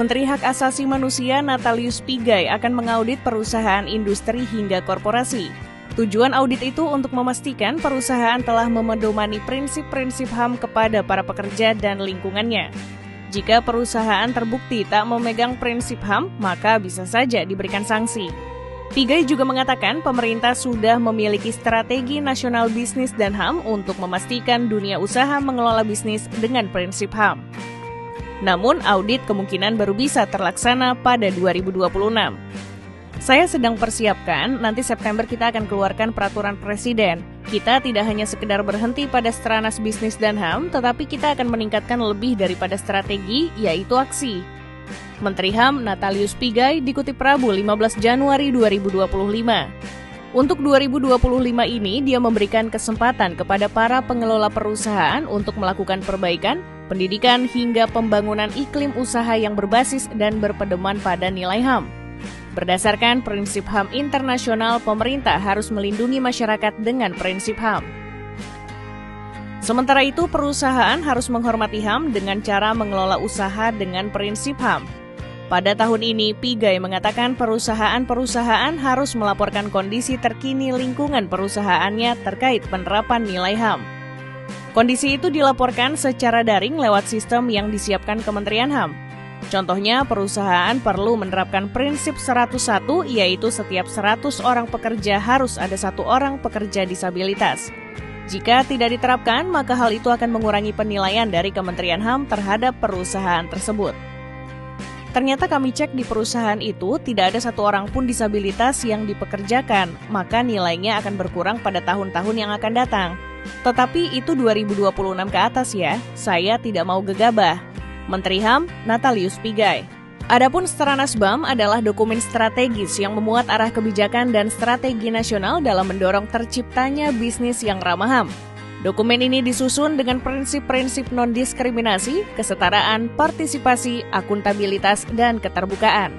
Menteri Hak Asasi Manusia Natalius Pigai akan mengaudit perusahaan industri hingga korporasi. Tujuan audit itu untuk memastikan perusahaan telah memedomani prinsip-prinsip HAM kepada para pekerja dan lingkungannya. Jika perusahaan terbukti tak memegang prinsip HAM, maka bisa saja diberikan sanksi. Pigai juga mengatakan pemerintah sudah memiliki strategi nasional bisnis dan HAM untuk memastikan dunia usaha mengelola bisnis dengan prinsip HAM. Namun, audit kemungkinan baru bisa terlaksana pada 2026. Saya sedang persiapkan, nanti September kita akan keluarkan peraturan presiden. Kita tidak hanya sekedar berhenti pada stranas bisnis dan HAM, tetapi kita akan meningkatkan lebih daripada strategi, yaitu aksi. Menteri HAM Natalius Pigai dikutip Rabu 15 Januari 2025. Untuk 2025 ini, dia memberikan kesempatan kepada para pengelola perusahaan untuk melakukan perbaikan, pendidikan, hingga pembangunan iklim usaha yang berbasis dan berpedoman pada nilai HAM. Berdasarkan prinsip HAM internasional, pemerintah harus melindungi masyarakat dengan prinsip HAM. Sementara itu, perusahaan harus menghormati HAM dengan cara mengelola usaha dengan prinsip HAM. Pada tahun ini, Pigai mengatakan perusahaan-perusahaan harus melaporkan kondisi terkini lingkungan perusahaannya terkait penerapan nilai HAM. Kondisi itu dilaporkan secara daring lewat sistem yang disiapkan Kementerian HAM. Contohnya, perusahaan perlu menerapkan prinsip 101, yaitu setiap 100 orang pekerja harus ada 1 orang pekerja disabilitas. Jika tidak diterapkan, maka hal itu akan mengurangi penilaian dari Kementerian HAM terhadap perusahaan tersebut. Ternyata kami cek di perusahaan itu tidak ada 1 orang pun disabilitas yang dipekerjakan, maka nilainya akan berkurang pada tahun-tahun yang akan datang. Tetapi itu 2026 ke atas ya, saya tidak mau gegabah. Menteri HAM Natalius Pigai. Adapun Stranas BAM adalah dokumen strategis yang memuat arah kebijakan dan strategi nasional dalam mendorong terciptanya bisnis yang ramah HAM. Dokumen ini disusun dengan prinsip-prinsip non-diskriminasi, kesetaraan, partisipasi, akuntabilitas, dan keterbukaan.